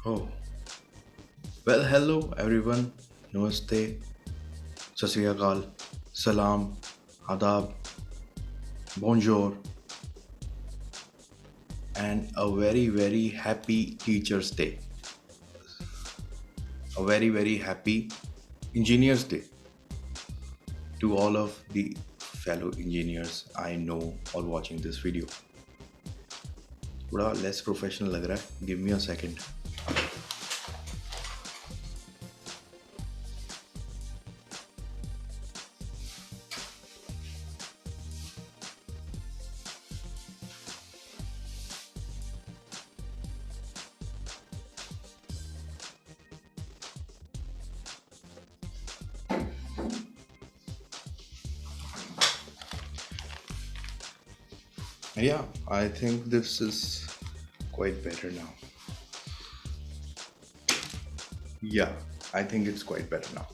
Oh, well, hello everyone. Namaste, Sat Sri Akal, Salam, Adab, Bonjour, and a very, very happy Teacher's Day. A very, very happy Engineer's Day to all of the fellow engineers I know or watching this video. थोड़ा less professional लग रहा है. Give me a second. Yeah, I think this is quite better now. Yeah, I think it's quite better now.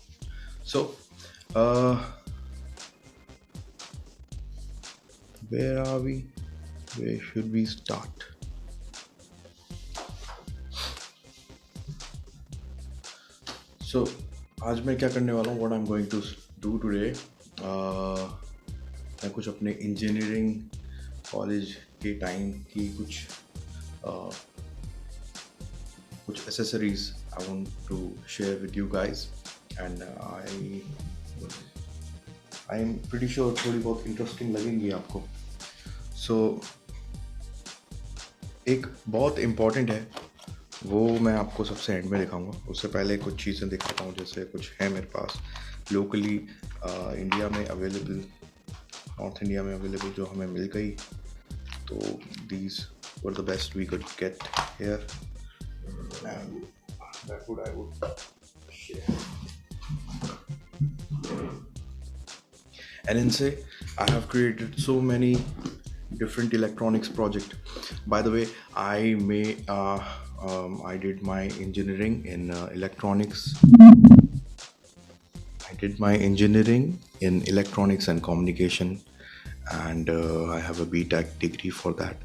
So, uh, where are we? Where should we start? So, आज मैं क्या करने वाला हूँ? What I'm going to do today? मैं कुछ अपने engineering college के टाइम की uh, कुछ accessories I want to share with you guys and I am pretty sure थोड़ी बहुत इंटरेस्टिंग लगेंगी आपको. सो एक बहुत इम्पॉर्टेंट है, वो मैं आपको सबसे एंड में दिखाऊंगा. उससे पहले कुछ चीज़ें दिखाता हूँ, जैसे कुछ है मेरे पास लोकली इंडिया में अवेलेबल, नॉर्थ इंडिया में अवेलेबल, जो हमें मिल गई. तो these were the best we could get here and that would I would share. And इनसे I have created so many different electronics project. By the way, I did my engineering in electronics. I did my engineering in electronics and communication, and I have a BTech degree for that.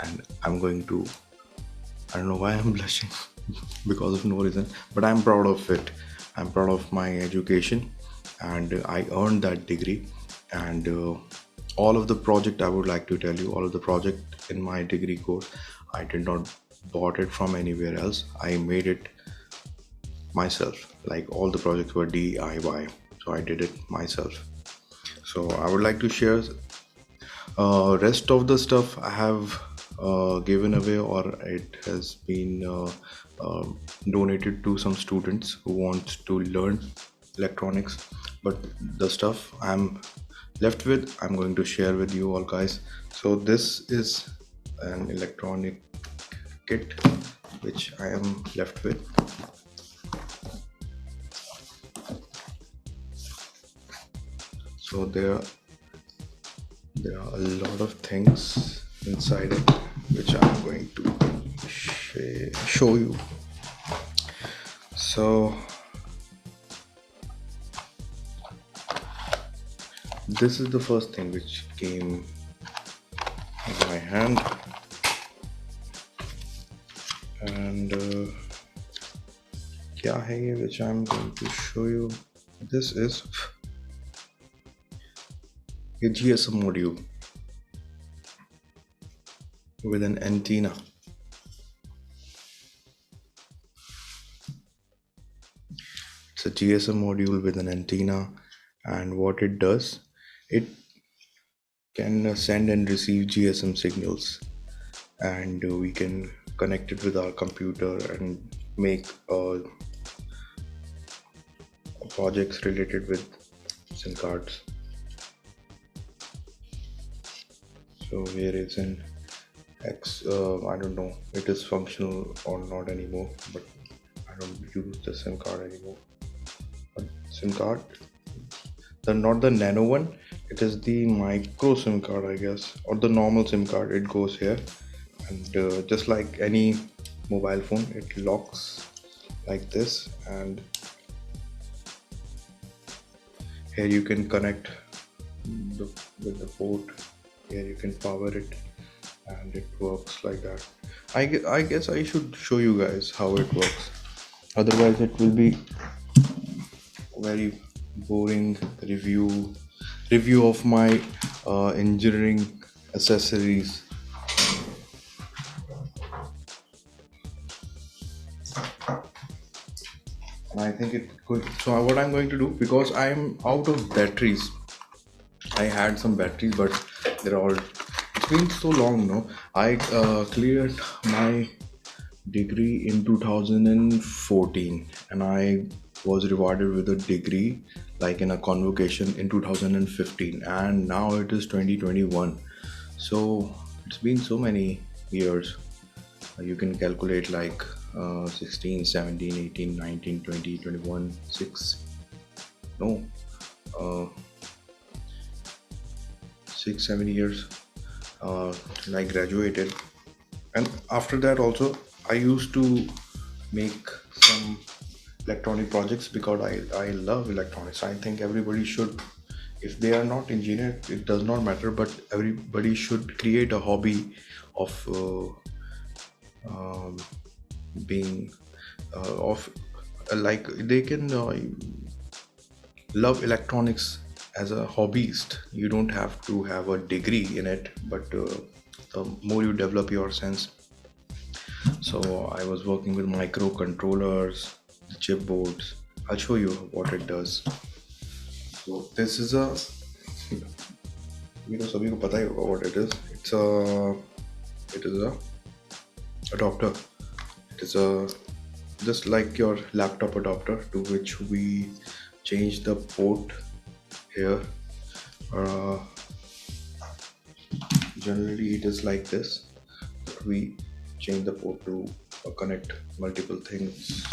And I'm going to, I don't know why I'm blushing because of no reason, but I'm proud of it. I'm proud of my education, and I earned that degree. And all of the project, I would like to tell you, all of the project in my degree course, I did not bought it from anywhere else. I made it myself. Like all the projects were DIY, so I did it myself. So I would like to share rest of the stuff I have given away, or it has been donated to some students who want to learn electronics. But the stuff I'm left with, I'm going to share with you all guys. So this is an electronic kit which I am left with. So there are a lot of things inside it which I'm going to show you. So this is the first thing which came in my hand, and क्या है ये which I'm going to show you. This is a GSM module with an antenna. It's a GSM module with an antenna, and what it does, it can send and receive GSM signals, and we can connect it with our computer and make projects related with Chankarts. So here is an X. I don't know it is functional or not anymore, but I don't use the SIM card anymore. But SIM card, the not the nano one, it is the micro SIM card, I guess, or the normal SIM card. It goes here, and just like any mobile phone, it locks like this, and here you can connect with the port. Here you can power it, and it works like that. I guess I should show you guys how it works. Otherwise, it will be very boring review of my engineering accessories. And I think it could. So what I'm going to do, because I'm out of batteries. I had some batteries, but they're all. It's been so long, no. I cleared my degree in 2014, and I was rewarded with a degree like in a convocation in 2015, and now it is 2021. So it's been so many years. You can calculate like 16, 17, 18, 19, 20, 21, 6, no, uh, 6, 7 years till I graduated. And after that also, I used to make some electronic projects because I love electronics. I think everybody should, if they are not engineer, it does not matter, but everybody should create a hobby of um, being of like they can love electronics as a hobbyist. You don't have to have a degree in it, but the more you develop your sense. So I was working with microcontrollers, chipboards. I'll show you what it does. So this is a, सभी को पता ही होगा what it is. It is a adapter. It is a just like your laptop adapter, to which we change the port here. Uh, Generally, it is like this. We change the port to connect multiple things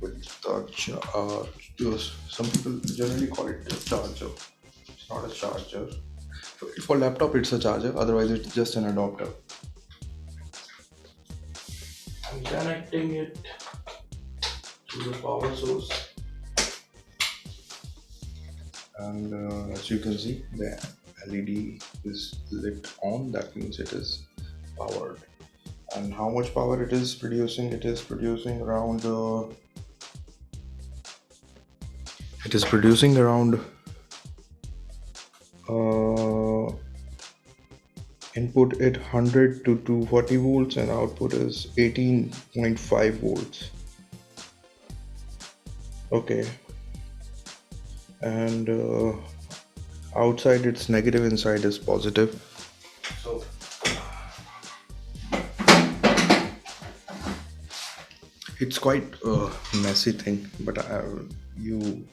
with the charger. Some people generally call it a charger. It's not a charger. For laptop, it's a charger. Otherwise, it's just an adapter. I'm connecting it to the power source, and as you can see, the LED is lit on. That means it is powered. And how much power it is producing? It is producing around. It is producing around. Input at 100 to 240 volts, and output is 18.5 volts. Okay, and outside it's negative, inside is positive. So it's quite a messy thing, but you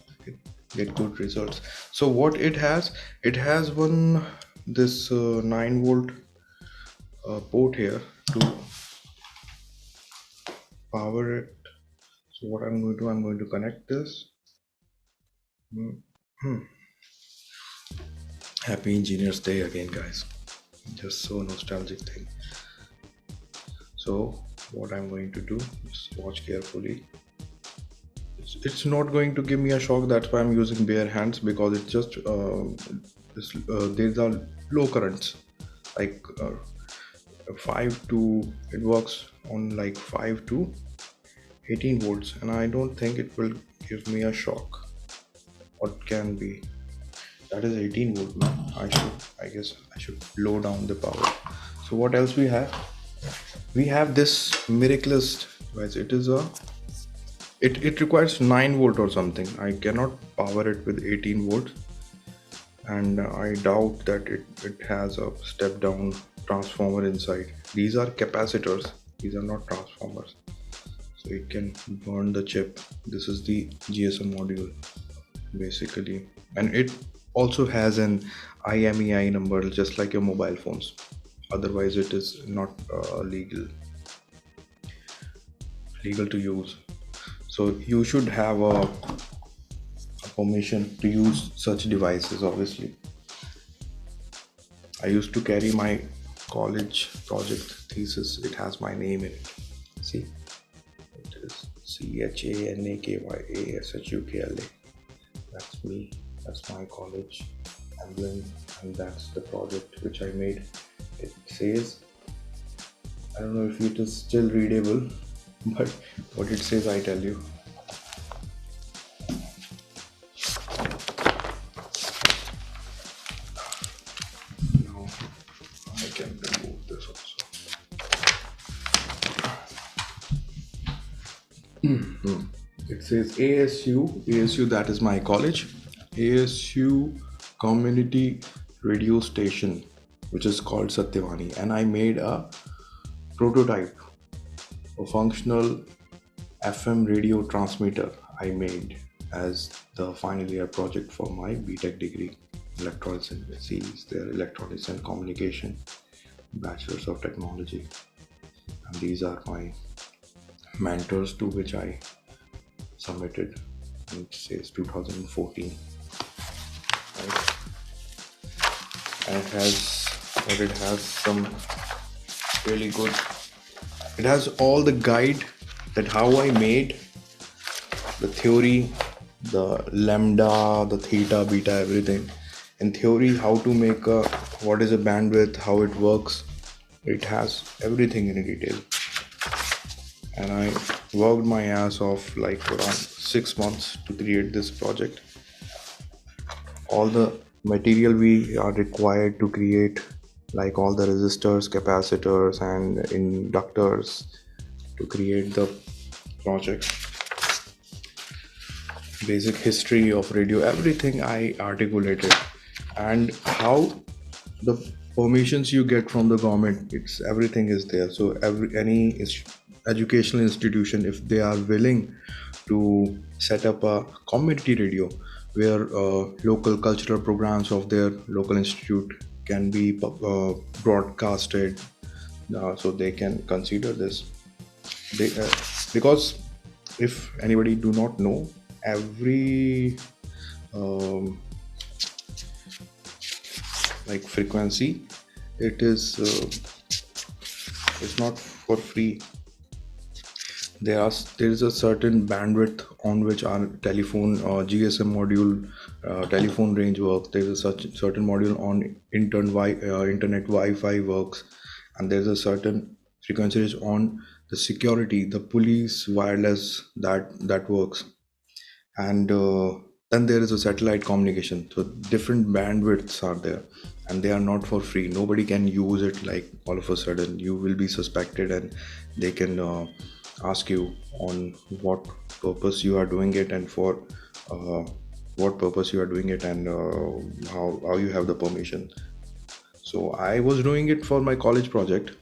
get good results. So what it has one this 9 volt port here to power it. So what I'm going to connect this. Hmm. Happy Engineers Day again, guys. Just so nostalgic thing. So what I'm going to do, just watch carefully. It's not going to give me a shock. That's why I'm using bare hands, because it's just there's are low currents, like 5 to, it works on like 5 to 18 volts, and I don't think it will give me a shock. What can be, that is 18 volt now. I guess I should low down the power. So what else we have? We have this miraculous device. It requires 9 volt or something. I cannot power it with 18 volts, and I doubt that it has a step down transformer inside. These are capacitors, these are not transformers. So it can burn the chip. This is the GSM module basically, and it also has an IMEI number, just like your mobile phones. Otherwise it is not legal to use. So you should have a permission to use such devices. Obviously, I used to carry my college project thesis. It has my name in it. See, it is CHANAKYASHUKLA. That's me. That's my college emblem, and that's the project which I made. It says I don't know if it is still readable, but what it says, I tell you. Now I can remove this also. It says ASU, that is my college, ASU Community Radio Station, which is called Satyavani, and I made a prototype, a functional FM radio transmitter I made as the final year project for my BTech degree. Electronics and series there, Electronics and Communication, Bachelors of Technology, and these are my mentors to which I submitted. And it says 2014. Right? And it has some really good. It has all the guide that how I made the theory, the lambda, the theta, beta, everything. In theory, how to make a, what is a bandwidth, how it works. It has everything in detail. And I worked my ass off like around 6 months to create this project. All the material we are required to create, like all the resistors, capacitors, and inductors to create the project. Basic history of radio, everything I articulated, and how the permissions you get from the government, it's everything is there. So any educational institution, if they are willing to set up a community radio where local cultural programs of their local institute can be broadcasted, so they can consider this. Because if anybody do not know, every um, like frequency, it is it's not for free. There is a certain bandwidth on which our telephone GSM module, telephone range works. There is a such certain module on internet Wi-Fi works, and there is a certain frequency is on the security, the police wireless, that works. And then there is a satellite communication, so different bandwidths are there, and they are not for free. Nobody can use it like all of a sudden. You will be suspected, and they can ask you on what purpose you are doing it, and for uh, what purpose you are doing it, and how you have the permission. So I was doing it for my college project.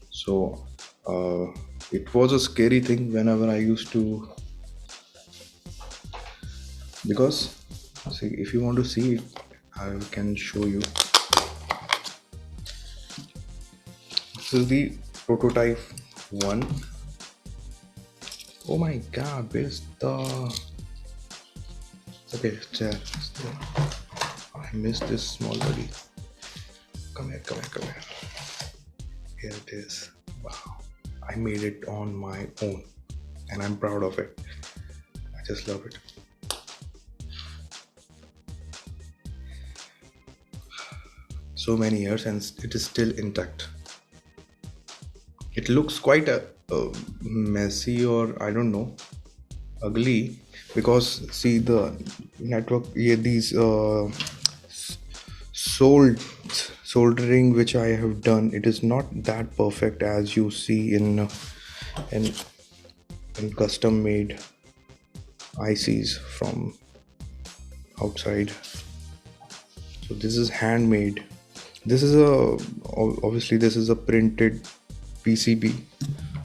So uh, it was a scary thing whenever I used to, because see, if you want to see it, I can show you. This is the prototype one. Oh my god, where's the, okay, it's there. I missed this small buddy. Come here. Here it is. Wow, I made it on my own, and I'm proud of it. I just love it. So many years, and it is still intact. It looks quite messy, or I don't know, ugly, because see the network, yeah, these soldering which I have done, it is not that perfect as you see in in custom made ICs from outside. So this is handmade. This is obviously this is a printed PCB,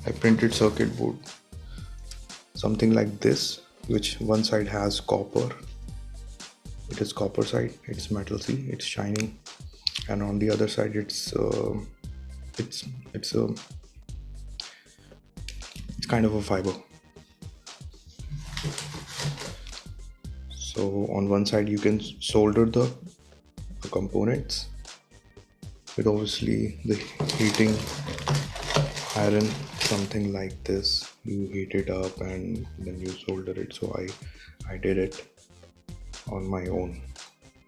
a printed circuit board, something like this, which one side has copper. It is copper side. It's metal. See, it's shining, and on the other side, it's kind of a fiber. So on one side, you can solder the components with obviously the heating iron, something like this. You heat it up and then you solder it. So I did it on my own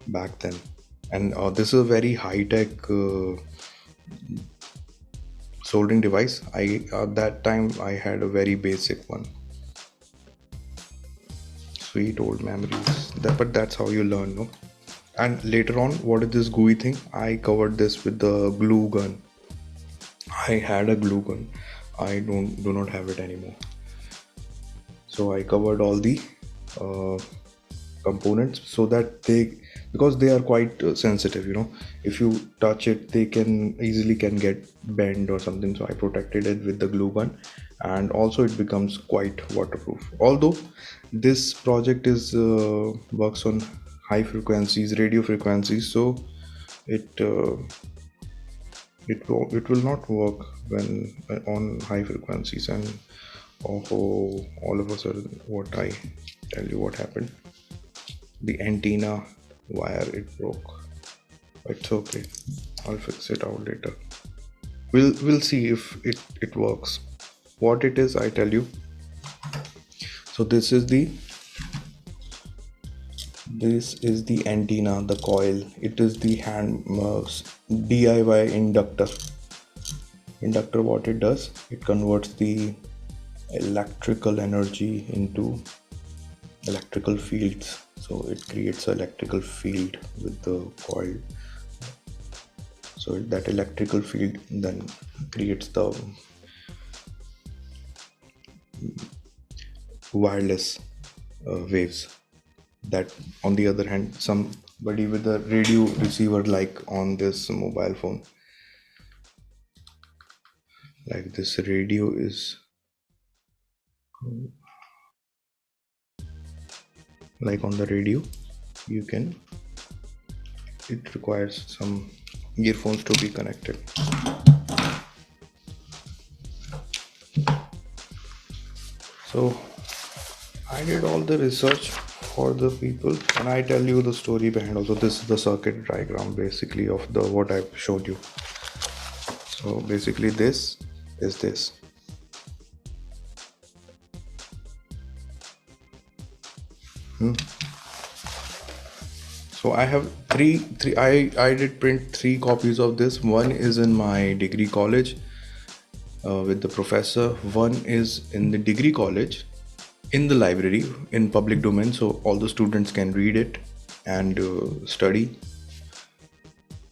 back then, and this is a very high-tech soldering device. I at that time I had a very basic one. Sweet old memories. But that's how you learn, no? And later on, what is this gooey thing? I covered this with the glue gun. I had a glue gun. I do not have it anymore. So I covered all the uh, components so that they, because they are quite sensitive, if you touch it they can easily can get bent or something. So I protected it with the glue gun, and also it becomes quite waterproof. Although this project is works on high frequencies, radio frequencies, so it it will not work when on high frequencies. And oh, all of a sudden, what I tell you what happened, the antenna wire, it broke. It's okay, I'll fix it out later. We'll see if it works. What it is, I tell you. So this is the antenna, the coil. It is the hand DIY inductor. What it does, it converts the electrical energy into electrical fields. So it creates an electrical field with the coil. So that electrical field then creates the wireless waves. That, on the other hand, somebody with a radio receiver, like on this mobile phone, like this radio is like on the radio, you can, it requires some earphones to be connected. So I did all the research for the people, and I tell you the story behind. Also, this is the circuit diagram basically of the what I showed you. So basically this is this. So I have three I did print 3 copies of this. One is in my degree college with the professor. One is in the degree college in the library in public domain, so all the students can read it and study.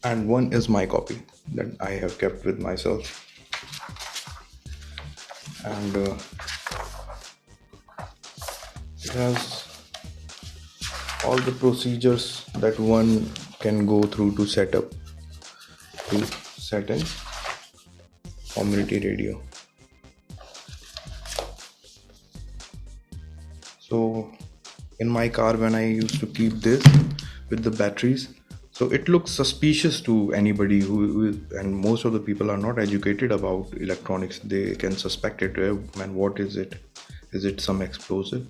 And one is my copy that I have kept with myself. And it has all the procedures that one can go through to set in community radio. So in my car, when I used to keep this with the batteries, so it looks suspicious to anybody who and most of the people are not educated about electronics. They can suspect it. Man, what is it? Is it some explosive?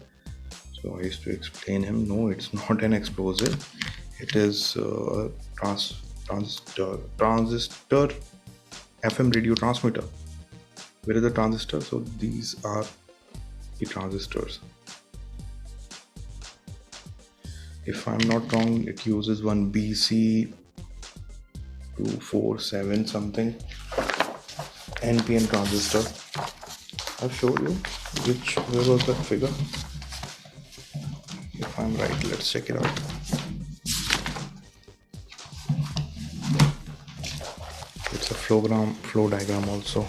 So I used to explain him, no, it's not an explosive. It is transistor FM radio transmitter. Where is the transistor? So these are the transistors. If I'm not wrong, it uses one BC247 something NPN transistor. I'll show you where was that figure. If I'm right, let's check it out. It's a flow diagram also.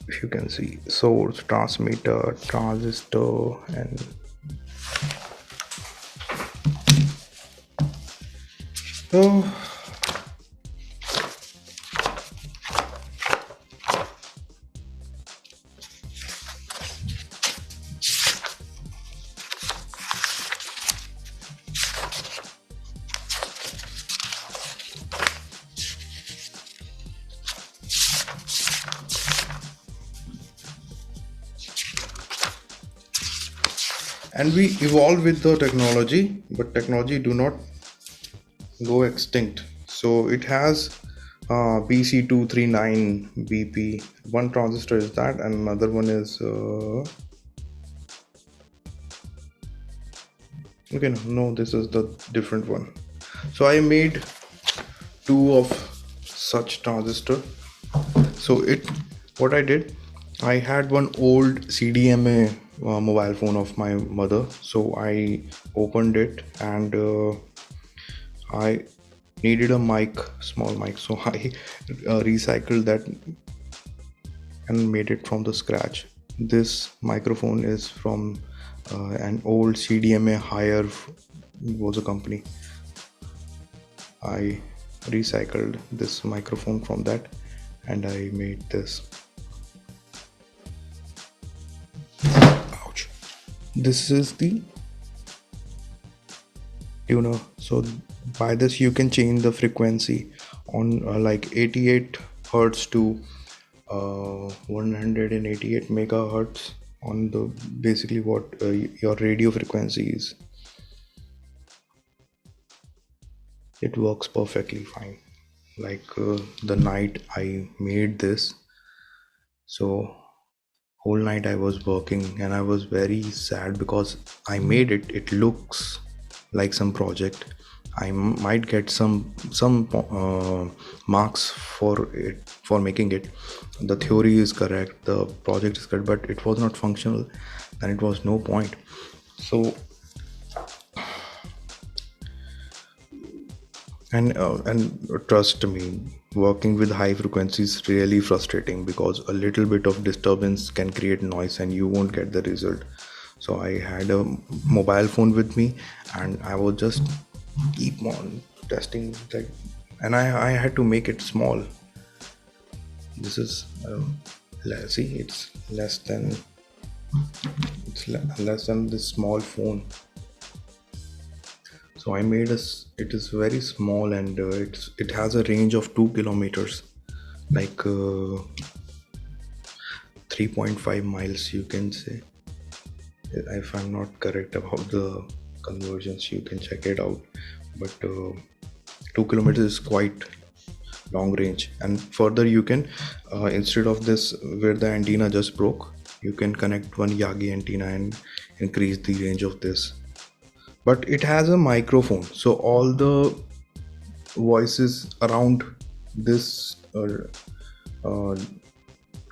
If you can see, source, transmitter, transistor, and so and we evolve with the technology, but technology do not go extinct. So it has BC239 BP. One transistor is that, and another one is okay, no, this is the different one. So I made 2 of such transistor, So what I did, I had one old CDMA mobile phone of my mother. So I opened it and I needed a mic, small mic. So I recycled that and made it from the scratch. This microphone is from an old CDMA Hire was a company. I recycled this microphone from that and I made this. Ouch. This is the tuner. So by this you can change the frequency on like 88 hertz to 188 megahertz on the basically what your radio frequency is. It works perfectly fine. Like the night I made this, so whole night I was working and I was very sad because I made it. It looks like some project. I might get some marks for it for making it. The theory is correct, the project is correct, but it was not functional, and it was no point. So and trust me, working with high frequencies is really frustrating because a little bit of disturbance can create noise and you won't get the result. So I had a mobile phone with me and I was just keep on testing like, and I had to make it small. This is see, it's less than less than this small phone. So I made it is very small and it has a range of 2 kilometers, like 3.5 miles, you can say. If I'm not correct about the conversions, you can check it out. But 2 kilometers is quite long range. And further, you can instead of this where the antenna just broke, you can connect one Yagi antenna and increase the range of this. But it has a microphone, so all the voices around this uh,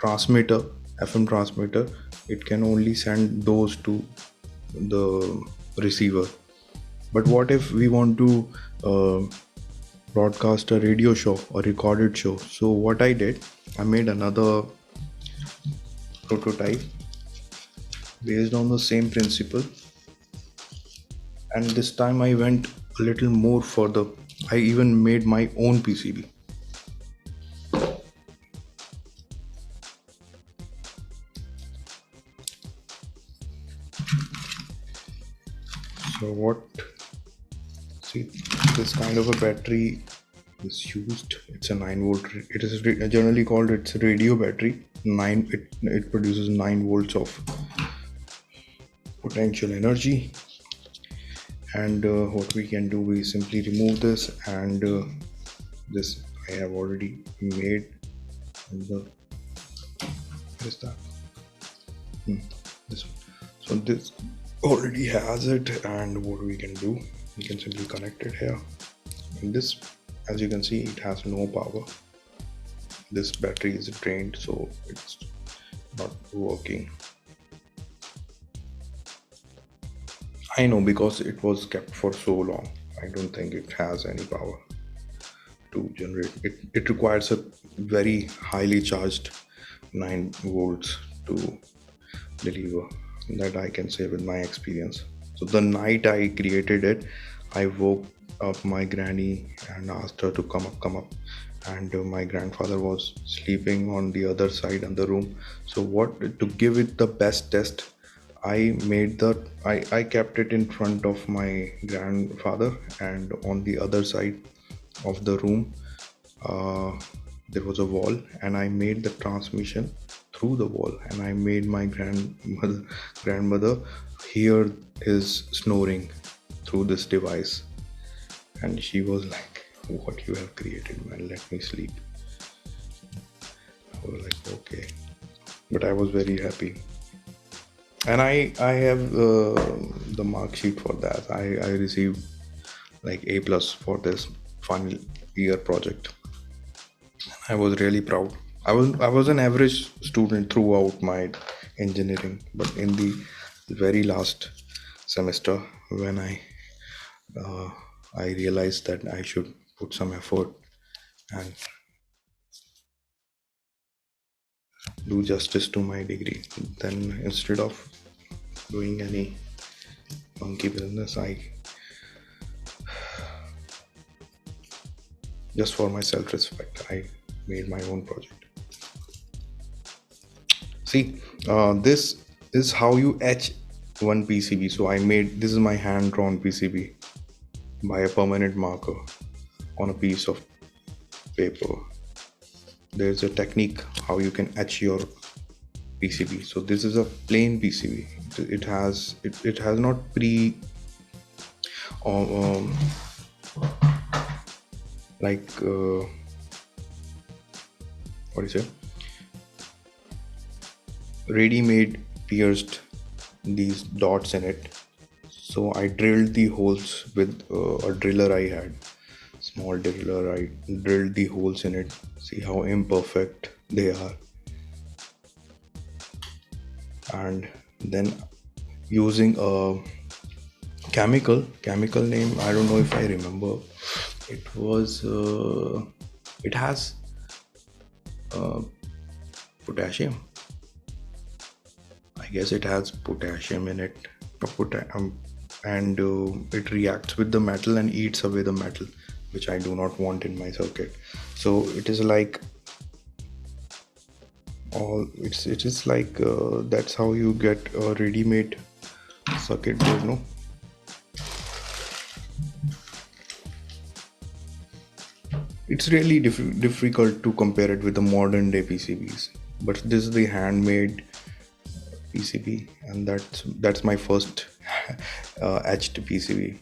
transmitter, FM transmitter, it can only send those to the receiver. But what if we want to broadcast a radio show or recorded show? So what I did, I made another prototype based on the same principle, and this time I went a little more further. I even made my own PCB. So what, see, this kind of a battery is used. It's a 9 volt. It is generally called it's a radio battery. It produces 9 volts of potential energy. And what we can do, we simply remove this, and this I have already made. And what is that? This one. So this already has it, and what we can do, we can simply connect it here. And this, as you can see, it has no power. This battery is drained, so it's not working. I know, because it was kept for so long. I don't think it has any power to generate. It requires a very highly charged 9 volts to deliver. That I can say with my experience. So the night I created it, I woke up my granny and asked her to come up, and my grandfather was sleeping on the other side in the room. So what to give it the best test, I made I kept it in front of my grandfather, and on the other side of the room uh, there was a wall, and I made the transmission through the wall, and I made my grandmother hear his snoring through this device, and she was like, "What you have created, man? Let me sleep." I was like, "Okay," but I was very happy, and I have the mark sheet for that. I received like A+ for this final year project. I was really proud. I was an average student throughout my engineering, but in the very last semester, when uh, I realized that I should put some effort and do justice to my degree, then instead of doing any monkey business, I just for my self-respect, I made my own project. See, this is how you etch one PCB. So I made this is my hand-drawn PCB by a permanent marker on a piece of paper. There's a technique how you can etch your PCB. So this is a plain PCB. It has not pre um, um, like what is it, ready-made pierced these dots in it. So I drilled the holes with a driller I had, small driller. I drilled the holes in it. See how imperfect they are, and then using a chemical name. I don't know if I remember. It was it has potassium. I guess it has potassium in it, and it reacts with the metal and eats away the metal, which I do not want in my circuit. So it is like all it is like that's how you get a ready-made circuit board. No, it's really difficult to compare it with the modern day PCBs. But this is the handmade PCB, and that's my first etched PCB.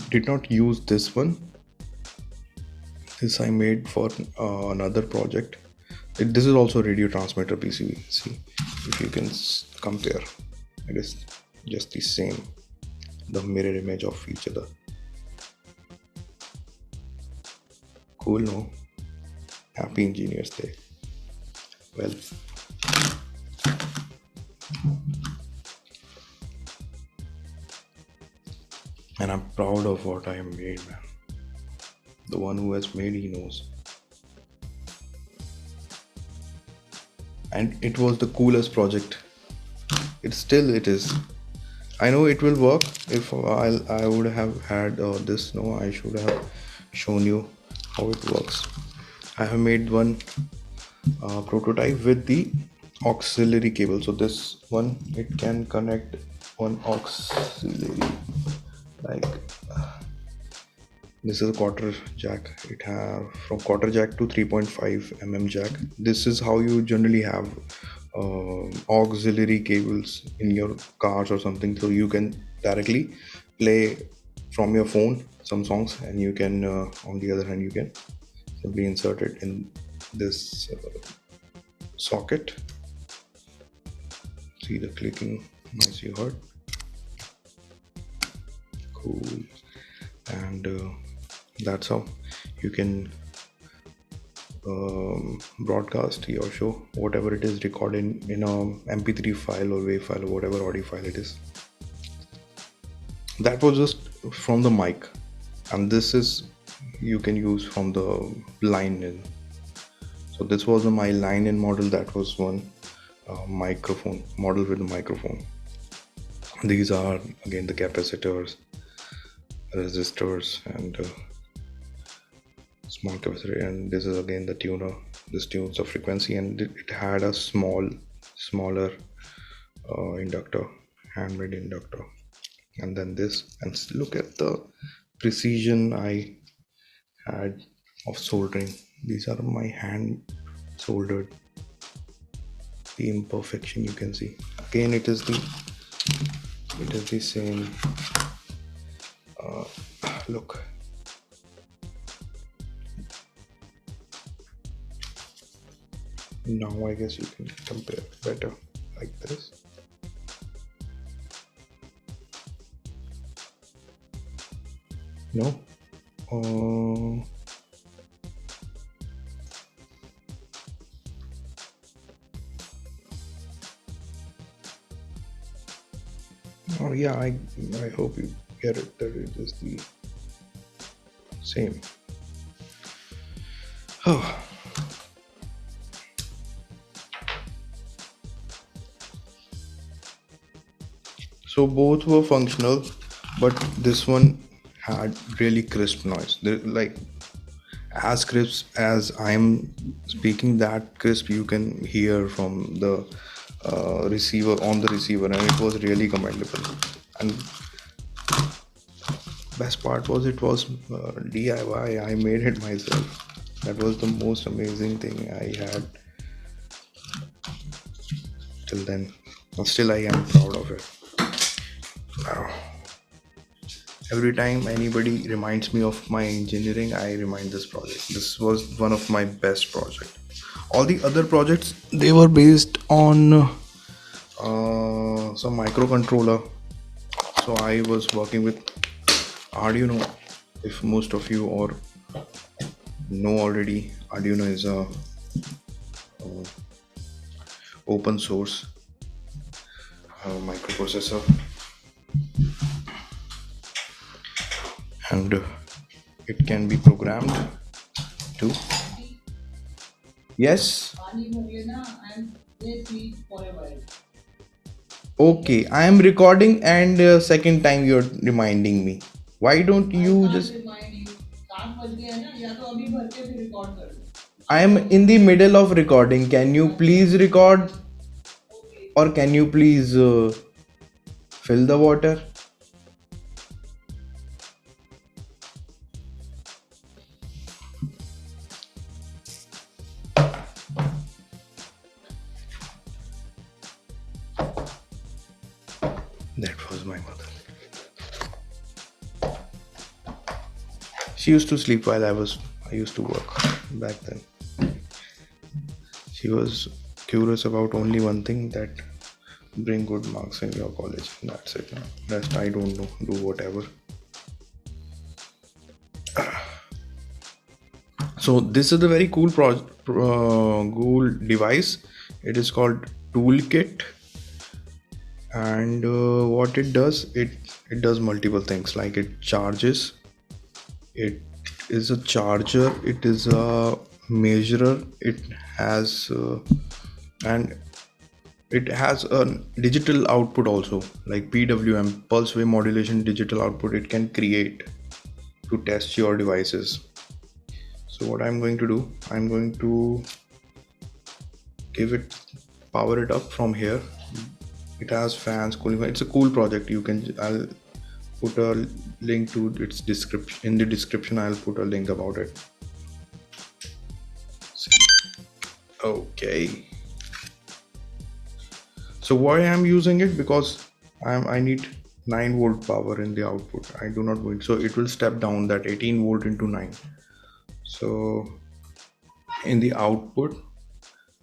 Did not use this one. This I made for another project. This is also radio transmitter PCB. See if you can compare. It is just the same, the mirror image of each other. Cool, no? Happy Engineers Day. Well, and I'm proud of what I made, man. The one who has made, he knows. And it was the coolest project. It is. I know it will work. If I would have had this, no, I should have shown you how it works. I have made one prototype with the auxiliary cable. So this one, it can connect one auxiliary, like this is a quarter jack. It have from quarter jack to 3.5 jack. This is how you generally have auxiliary cables in your cars or something, so you can directly play from your phone some songs, and you can on the other hand you can simply insert it in this socket. See the clicking noise you heard? Cool. And that's how you can broadcast your show, whatever it is, record in a mp3 file or wave file or whatever audio file it is. That was just from the mic, and this is you can use from the line in. So this was my line in model. That was one microphone model with a microphone. These are again the capacitors, resistors, and small capacitor, and this is again the tuner. This tunes the frequency, and it had a smaller inductor, handmade inductor. And then this, and look at the precision I had of soldering. These are my hand soldered. The imperfection you can see. Again, it is the same look. Now I guess you can compare better like this. No, Oh yeah, I hope you get it that it is the same. Oh, so both were functional, but this one had really crisp noise. Like as crisp as I'm speaking, that crisp you can hear from the receiver on the receiver, and it was really commendable. And best part was it was DIY. I made it myself. That was the most amazing thing I had till then. But still, I am proud of it. Every time anybody reminds me of my engineering, I remind this project. This was one of my best projects. All the other projects they were based on some microcontroller. So I was working with Arduino. If most of you or know already, Arduino is a open source microprocessor, and it can be programmed to. Yes. Okay, I am recording, and second time you're reminding me. Why don't you just? I am in the middle of recording. Can you please record, or can you please fill the water? That was my mother. She used to sleep while I used to work back then. She was curious about only one thing, that bring good marks in your college. That's it. Rest I don't know. Do whatever. So this is a very cool device. It is called Toolkit, and what it does, it does multiple things. Like it charges. It is a charger. It is a measurer. It has and it has a digital output also, like PWM, pulse wave modulation digital output. It can create to test your devices. So what I'm going to do, I'm going to give it power it up from here. It has fans, cooling fan. It's a cool project. I'll put a link to its description in the description. I'll put a link about it. Okay, so why I'm using it, because I need 9 volt power in the output. I do not want, so it will step down that 18 volt into 9. So in the output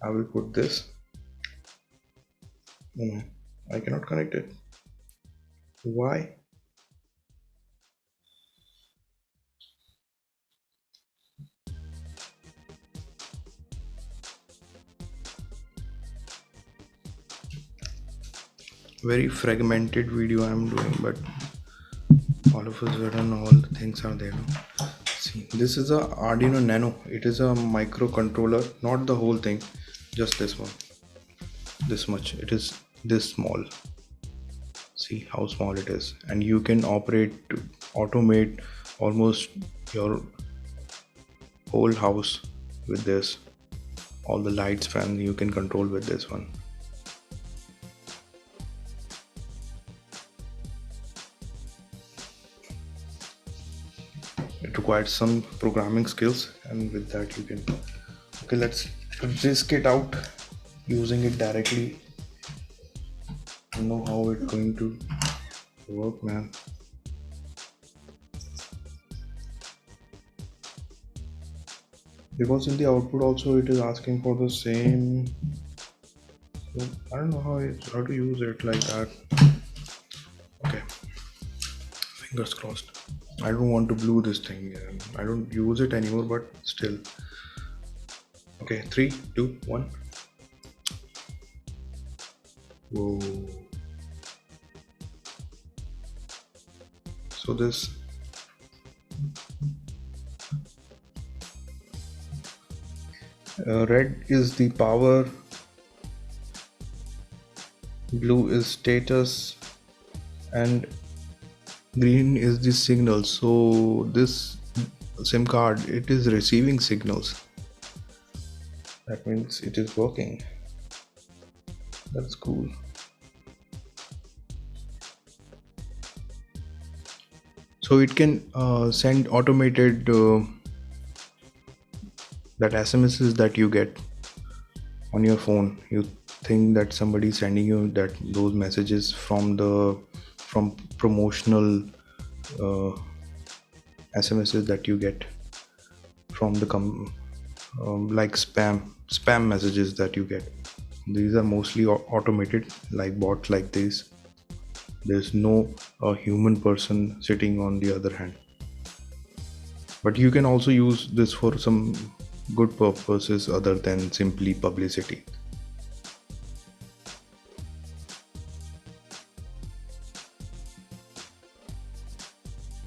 I will put this. No, I cannot connect it. Why? Very fragmented video I'm doing, but all of a sudden all the things are there now. See, this is a Arduino Nano. It is a microcontroller, not the whole thing, just this one. This much. It is this small. See how small it is, and you can automate almost your whole house with this. All the lights, fan you can control with this one. It requires some programming skills, and with that you can. Okay, let's risk it out using it directly. I don't know how it's going to work, man. Because in the output also it is asking for the same. So I don't know how to use it like that. Okay, fingers crossed. I don't want to blue this thing. I don't use it anymore, but still. Okay, 3, 2, 1. Whoa. So this red is the power, blue is status, and green is the signal. So this SIM card, it is receiving signals. That means it is working. That's cool. So it can send automated that SMSs that you get on your phone. You think that somebody is sending you that those messages from promotional uh, SMSs that you get from the like spam messages that you get. These are mostly automated, like bots like this. There's no human person sitting on the other hand. But you can also use this for some good purposes other than simply publicity.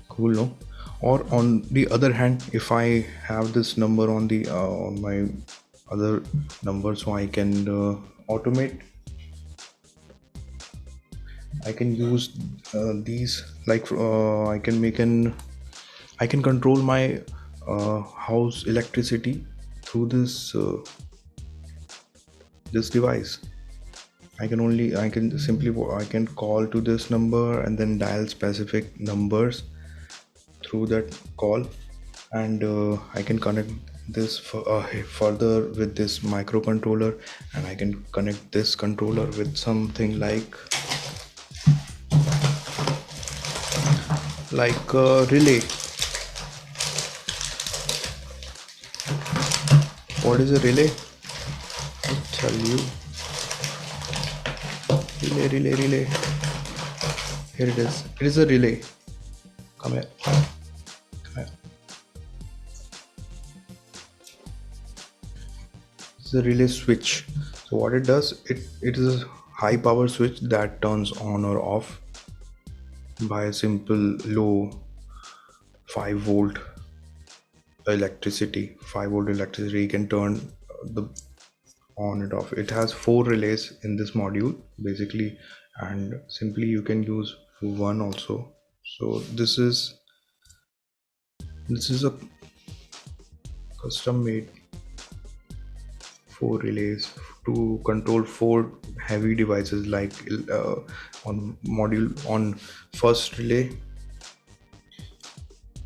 Cool, no? Or on the other hand, if I have this number on the on my other number, so I can automate. I can use these, like I can control my house electricity through this device. I can simply I can call to this number and then dial specific numbers through that call, and I can connect this further with this microcontroller, and I can connect this controller with something like a relay. What is a relay? I'll tell you. Relay. Here it is. It is a relay. Come here. Come here. It's a relay switch. So what it does, it is a high power switch that turns on or off by a simple low 5 volt electricity. 5 volt electricity, you can turn the on and off. It has 4 relays in this module basically, and simply you can use one also. So this is a custom made 4 relays to control 4 heavy devices, like on module on first relay.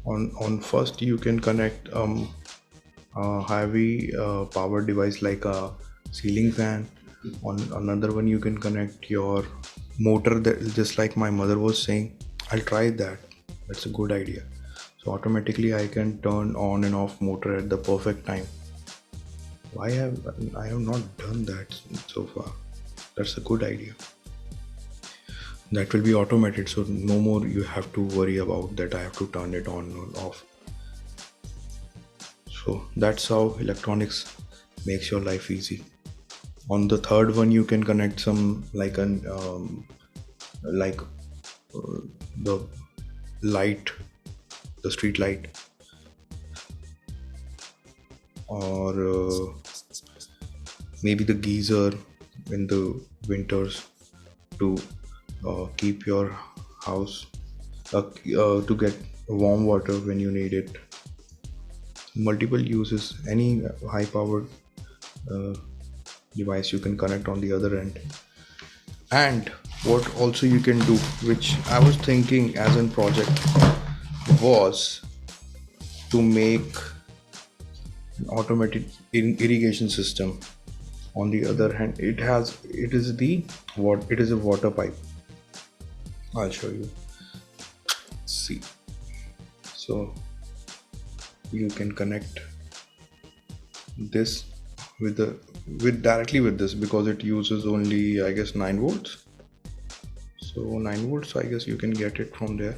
On first you can connect a heavy power device like a ceiling fan. On another one you can connect your motor, that just like my mother was saying. I'll try that. That's a good idea. So automatically I can turn on and off motor at the perfect time. Why have I have not done that so far? That's a good idea. That will be automated, so no more you have to worry about that I have to turn it on or off. So that's how electronics makes your life easy. On the third one you can connect some like the light, the street light, or maybe the geyser in the winters to keep your house to get warm water when you need it. Multiple uses. Any high powered uh, device you can connect on the other end. And what also you can do, which I was thinking as a project, was to make an automated irrigation system. On the other hand, it is a water pipe. I'll show you. See, so you can connect this with directly with this, because it uses only, I guess, 9 volts. So 9 volts, I guess you can get it from there.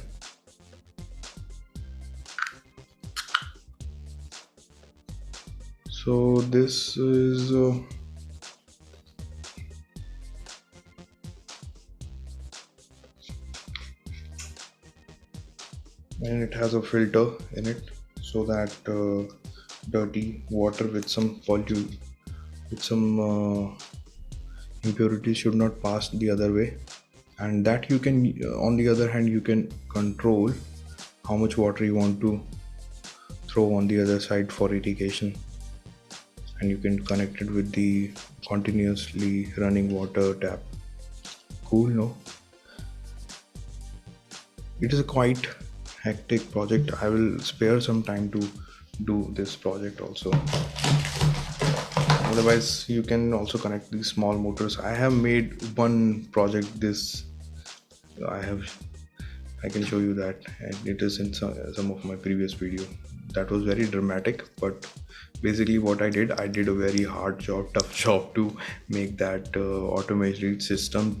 So this is and it has a filter in it so that dirty water with some pollute with some impurities should not pass the other way. And that you can on the other hand, you can control how much water you want to throw on the other side for irrigation, and you can connect it with the continuously running water tap. Cool, no? It is a quite hectic project. I will spare some time to do this project also. Otherwise you can also connect these small motors. I have made one project this I have I can show you that, and it is in some of my previous video. That was very dramatic, but basically what I did a very hard job, tough job to make that automation system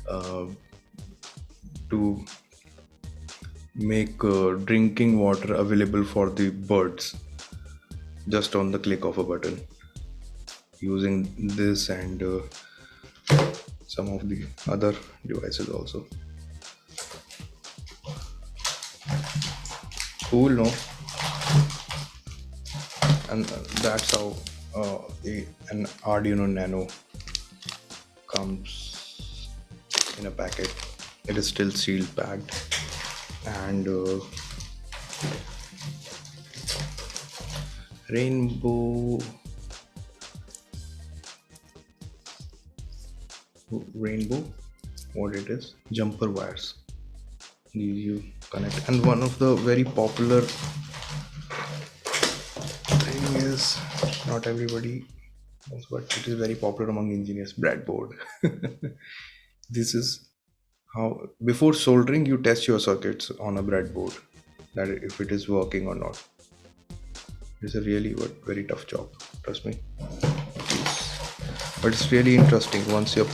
uh, to make drinking water available for the birds just on the click of a button, using this and some of the other devices also. Cool, no? And that's how an Arduino Nano comes in a packet. It is still sealed packed, and rainbow rainbow what it is, jumper wires. You connect, and one of the very popular thing is, not everybody knows, but it is very popular among engineers, breadboard. This is how, before soldering, you test your circuits on a breadboard, that if it is working or not. It's a really very tough job, trust me. But it's really interesting once you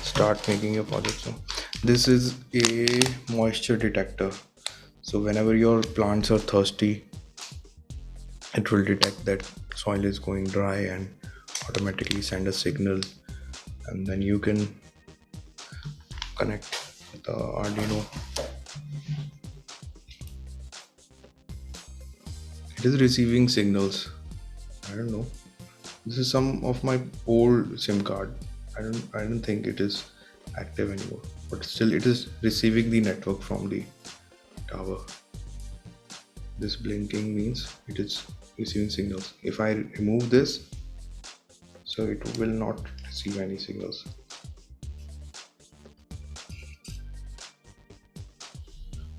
start making your project. So this is a moisture detector. So whenever your plants are thirsty, it will detect that soil is going dry and automatically send a signal, and then you can connect the Arduino. It is receiving signals. I don't know. This is some of my old SIM card. I don't think it is active anymore, but still it is receiving the network from the tower. This blinking means it is receiving signals. If I remove this, so it will not receive any signals.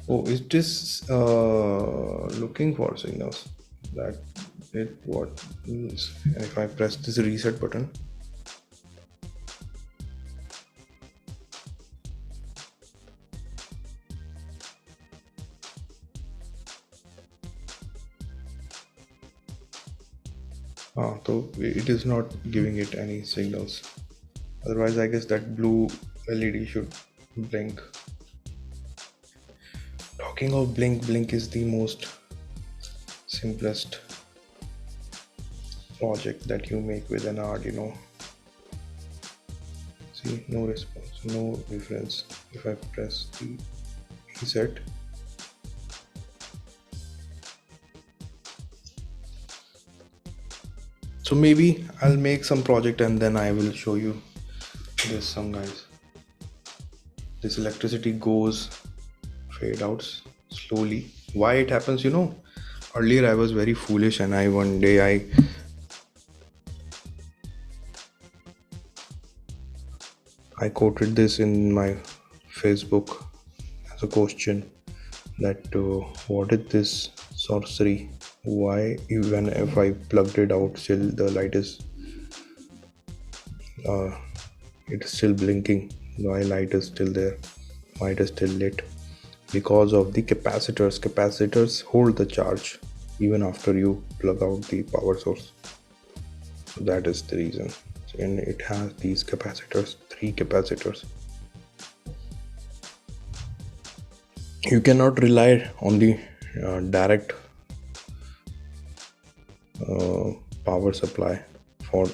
Oh, it is looking for signals. That it what means. And if I press this reset button, so it is not giving it any signals. Otherwise, I guess that blue LED should blink. Talking of blink is the most simplest project that you make with an Arduino. See, no response, no difference. If I press the reset, so maybe I'll make some project and then I will show you this song, guys. This electricity goes fade outs slowly. Why it happens, earlier I was very foolish, and one day I quoted this in my Facebook as a question, that what is this sorcery? Why even if I plugged it out, still the light is it is still blinking? Why light is still there? Why it is still lit? Because of the capacitors. Capacitors hold the charge even after you plug out the power source. So that is the reason. And it has these capacitors, 3 capacitors. You cannot rely on the direct power supply for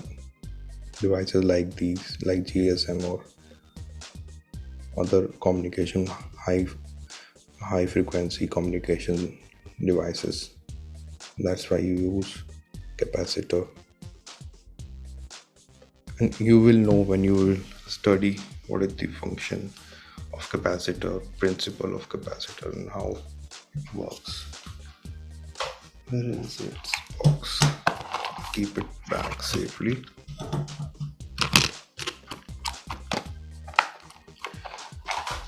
devices like these, like GSM or other communication high frequency communication devices. That's why you use capacitor, and you will know when you will study what is the function of capacitor, principle of capacitor, and how it works. Where is its box? Keep it back safely.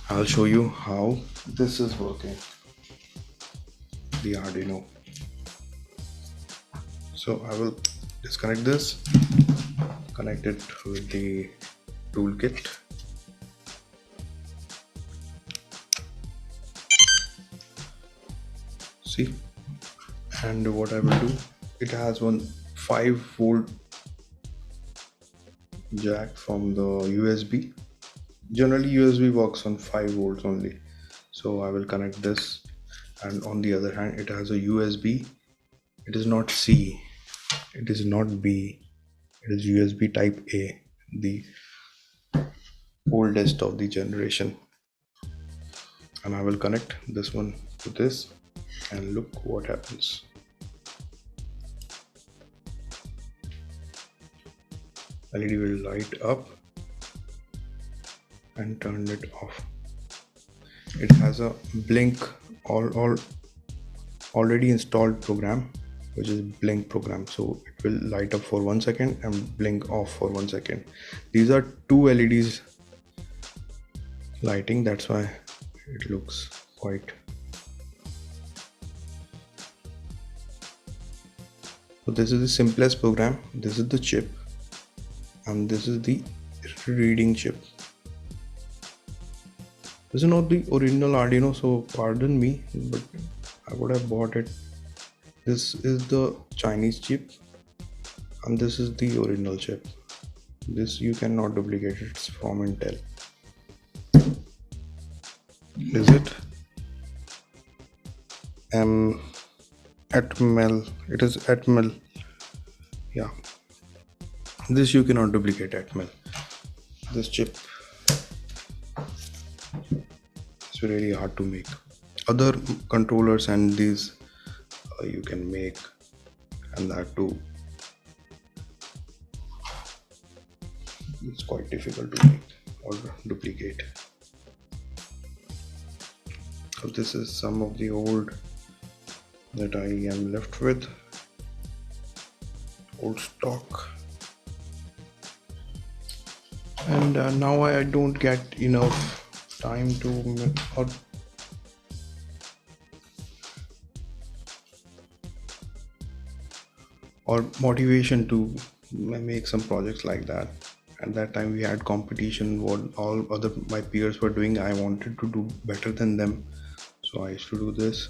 I'll show you how this is working, the Arduino. So I will disconnect this, connect it with the toolkit. See, and what I will do, it has one 5-volt jack from the USB. Generally USB works on 5 volts only, so I will connect this. And on the other hand, it has a USB. It is not C, it is not B, it is USB type A, the oldest of the generation. And I will connect this one to this, and look what happens. LED will light up and turn it off. It has a blink already installed program, which is blink program, so it will light up for 1 second and blink off for 1 second. These are two LEDs lighting, that's why it looks quite. So this is the simplest program. This is the chip, and this is the reading chip. This is not the original Arduino, so pardon me, but I would have bought it. This is the Chinese chip, and this is the original chip. This you cannot duplicate, it's from Intel. Is it Atmel? It is Atmel. Yeah, this you cannot duplicate Atmel. This chip is really hard to make. Other controllers and these you can make, and that too it's quite difficult to make or duplicate. So this is some of the old that I am left with, old stock. And now I don't get enough time to or motivation to make some projects like that. At that time we had competition, what all other my peers were doing. I wanted to do better than them, so I used to do this.